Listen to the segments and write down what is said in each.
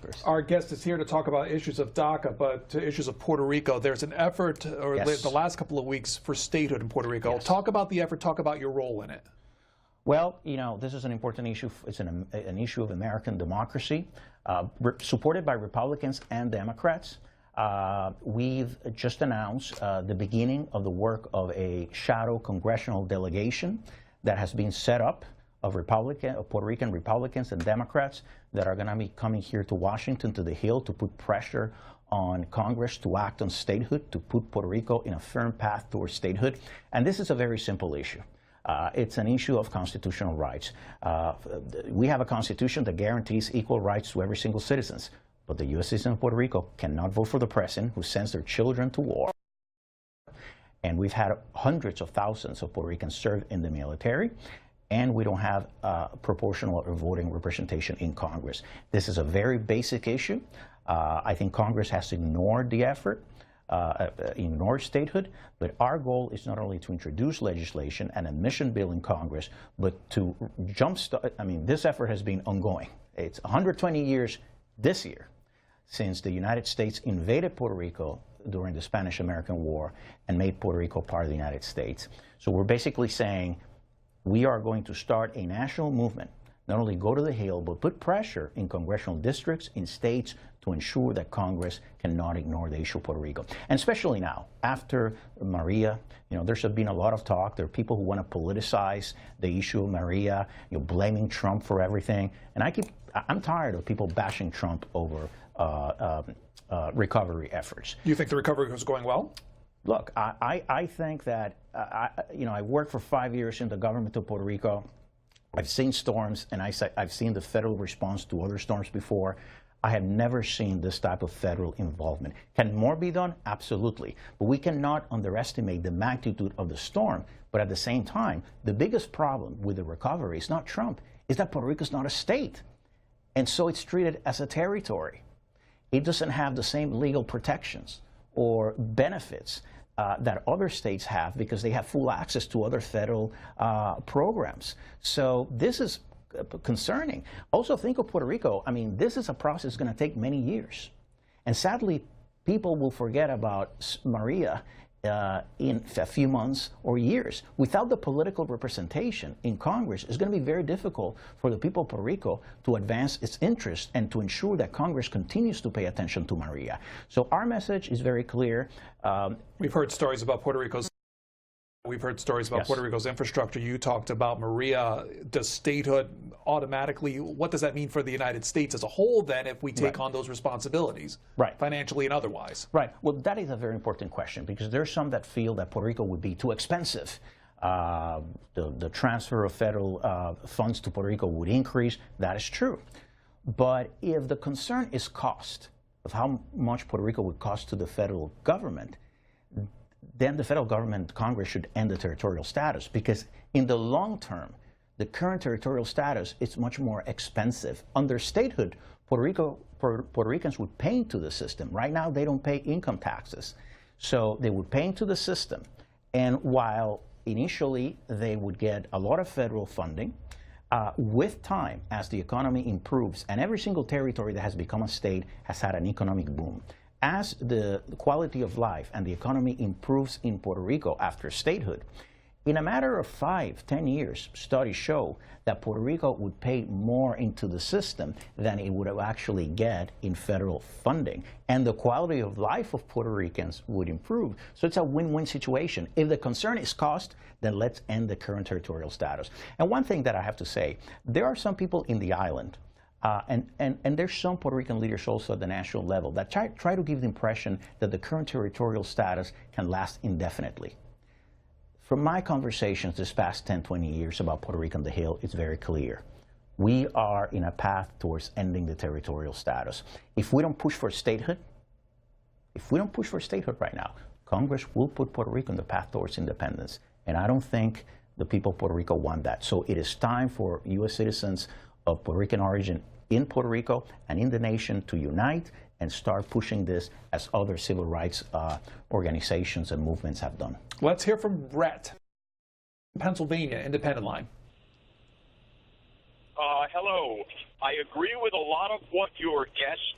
interest. Our guest is here to talk about issues of DACA, but to issues of Puerto Rico. There's an effort, or Yes. the last couple of weeks, for statehood in Puerto Rico. Yes. Talk about the effort. Talk about your role in it. Well, you know, this is an important issue. It's an issue of American democracy, supported by Republicans and Democrats. We've just announced the beginning of the work of a shadow congressional delegation that has been set up of Puerto Rican Republicans and Democrats that are going to be coming here to Washington, to the Hill, to put pressure on Congress to act on statehood, to put Puerto Rico in a firm path towards statehood. And this is a very simple issue. It's an issue of constitutional rights. We have a constitution that guarantees equal rights to every single citizen. But the U.S. citizen of Puerto Rico cannot vote for the president who sends their children to war. And we've had hundreds of thousands of Puerto Ricans serve in the military. And we don't have proportional or voting representation in Congress. This is a very basic issue. I think Congress has ignored the effort, ignored statehood, but our goal is not only to introduce legislation and admission bill in Congress, but to jumpstart. I mean, this effort has been ongoing. It's 120 years this year since the United States invaded Puerto Rico during the Spanish-American War and made Puerto Rico part of the United States. So we're basically saying we are going to start a national movement, not only go to the Hill, but put pressure in congressional districts, in states, to ensure that Congress cannot ignore the issue of Puerto Rico. And especially now, after Maria, you know, there's been a lot of talk. There are people who want to politicize the issue of Maria, you know, blaming Trump for everything. And I'm tired of people bashing Trump over recovery efforts. You think the recovery was going well? Look, I think that, you know, I worked for 5 years in the government of Puerto Rico. I've seen storms, and I've seen the federal response to other storms before. I have never seen this type of federal involvement. Can more be done? Absolutely. But we cannot underestimate the magnitude of the storm. But at the same time, the biggest problem with the recovery is not Trump, is that Puerto Rico is not a state. And so it's treated as a territory. It doesn't have the same legal protections or benefits that other states have because they have full access to other federal programs. So this is concerning. Also, think of Puerto Rico. I mean, this is a process going to take many years. And sadly, people will forget about Maria in a few months or years. Without the political representation in Congress, it's going to be very difficult for the people of Puerto Rico to advance its interests and to ensure that Congress continues to pay attention to Maria. So our message is very clear. We've heard stories about Puerto Rico's Yes. Puerto Rico's infrastructure. You talked about Maria. Does statehood automatically, what does that mean for the United States as a whole then if we take on those responsibilities, financially and otherwise? Right. Well, that is a very important question because there are some that feel that Puerto Rico would be too expensive. The transfer of federal funds to Puerto Rico would increase. That is true. But if the concern is cost, of how much Puerto Rico would cost to the federal government, then the federal government, Congress, should end the territorial status because in the long term, the current territorial status is much more expensive. Under statehood, Puerto Ricans would pay into the system. Right now, they don't pay income taxes. So they would pay into the system. And while initially they would get a lot of federal funding, with time, as the economy improves, and every single territory that has become a state has had an economic boom. As the quality of life and the economy improves in Puerto Rico after statehood, in a matter of 5-10 years, studies show that Puerto Rico would pay more into the system than it would actually get in federal funding. And the quality of life of Puerto Ricans would improve. So it's a win-win situation. If the concern is cost, then let's end the current territorial status. And one thing that I have to say, there are some people in the island and there's some Puerto Rican leaders also at the national level that try to give the impression that the current territorial status can last indefinitely. From my conversations this past 10-20 years about Puerto Rico and the Hill, it's very clear. We are in a path towards ending the territorial status. If we don't push for statehood, right now, Congress will put Puerto Rico on the path towards independence. And I don't think the people of Puerto Rico want that. So it is time for U.S. citizens of Puerto Rican origin in Puerto Rico and in the nation to unite and start pushing this as other civil rights organizations and movements have done. Let's hear from Brett, Pennsylvania, Independent Line. Hello. I agree with a lot of what your guest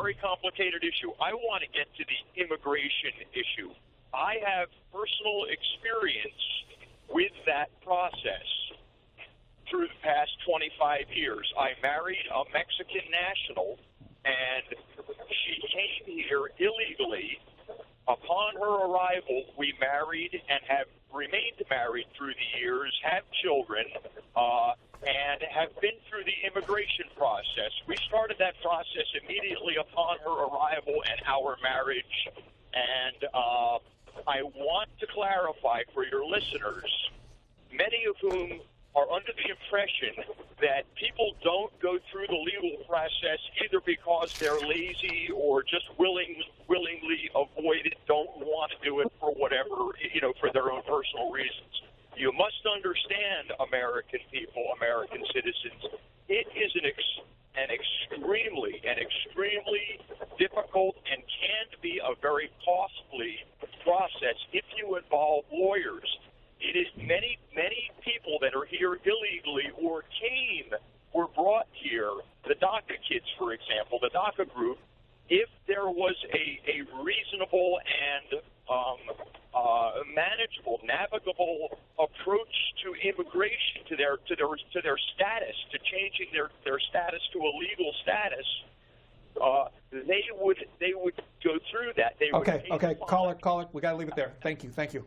very complicated issue. I want to get to the immigration issue. I have personal experience with that process through the past 25 years. I married a Mexican national, and she came here illegally. Upon her arrival, we married and have remained married through the years, have children, and have been through the immigration process. We started that process immediately upon her arrival and our marriage. And I want to clarify for your listeners, many of whom are under the impression that people don't go through the legal process either because they're lazy or just willingly avoid it, don't want to do it for whatever, for their own personal reasons. You must understand, American people, American citizens, it is an extremely difficult and can be a very costly process if you involve lawyers. It is many people that are here illegally or were brought here, the DACA kids, for example, the DACA group, if there was a reasonable and manageable, navigable approach to immigration, to their status, to changing their status to a legal status, they would go through that. Okay, caller, we got to leave it there. Thank you.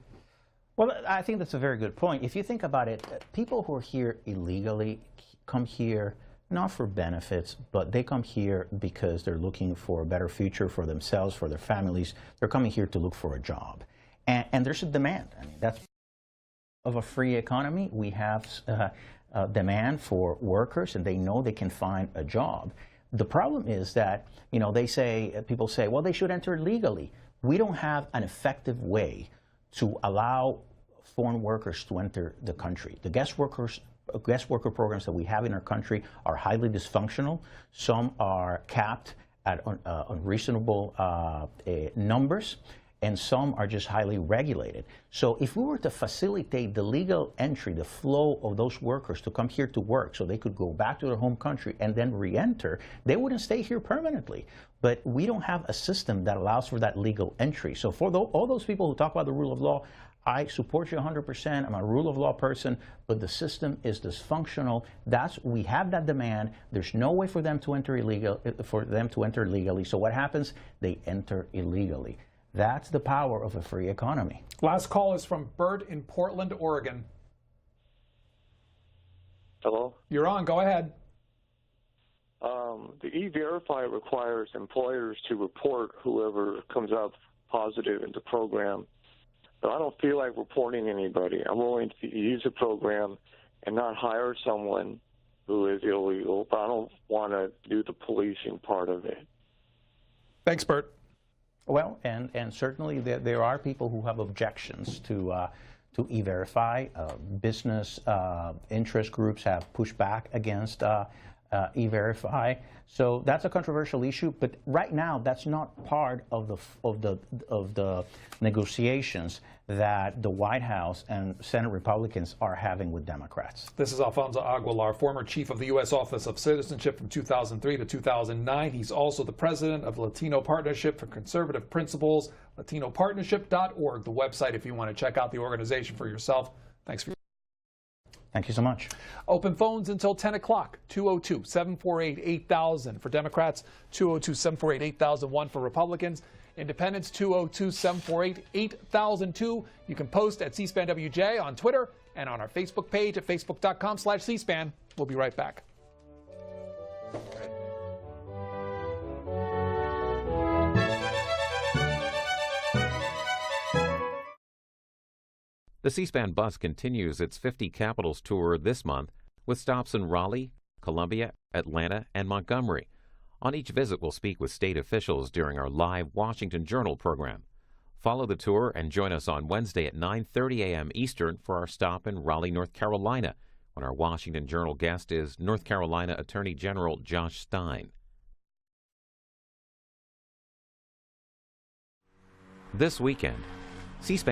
Well, I think that's a very good point. If you think about it, people who are here illegally come here not for benefits, but they come here because they're looking for a better future for themselves, for their families. They're coming here to look for a job. And there's a demand. I mean, that's of a free economy. We have a demand for workers, and they know they can find a job. The problem is that, people say, well, they should enter legally. We don't have an effective way to allow foreign workers to enter the country. The guest worker programs that we have in our country are highly dysfunctional. Some are capped at unreasonable numbers, and some are just highly regulated. So if we were to facilitate the legal entry, the flow of those workers to come here to work so they could go back to their home country and then re-enter, they wouldn't stay here permanently. But we don't have a system that allows for that legal entry. So for all those people who talk about the rule of law, I support you 100%. I'm a rule of law person, but the system is dysfunctional. We have that demand. There's no way for them to enter illegally. So what happens? They enter illegally. That's the power of a free economy. Last call is from Bert in Portland, Oregon. Hello? You're on. Go ahead. The E-Verify requires employers to report whoever comes up positive in the program. But I don't feel like reporting anybody. I'm willing to use the program and not hire someone who is illegal, but I don't want to do the policing part of it. Thanks, Bert. Well, and certainly there are people who have objections to E-Verify. Business interest groups have pushed back against E-Verify. So that's a controversial issue, but right now that's not part of the negotiations that the White House and Senate Republicans are having with Democrats. This is Alfonso Aguilar, former chief of the U.S. Office of Citizenship from 2003 to 2009. He's also the president of Latino Partnership for Conservative Principles, latinopartnership.org, the website if you want to check out the organization for yourself. Thanks for Thank you so much. Open phones until 10 o'clock, 202-748-8000 for Democrats, 202-748-8001 for Republicans. Independents, 202-748-8002. You can post at C-SPAN WJ on Twitter and on our Facebook page at facebook.com/C-SPAN. We'll be right back. The C-SPAN bus continues its 50 Capitals tour this month with stops in Raleigh, Columbia, Atlanta, and Montgomery. On each visit, we'll speak with state officials during our live Washington Journal program. Follow the tour and join us on Wednesday at 9:30 a.m. Eastern for our stop in Raleigh, North Carolina, when our Washington Journal guest is North Carolina Attorney General Josh Stein. This weekend, C-SPAN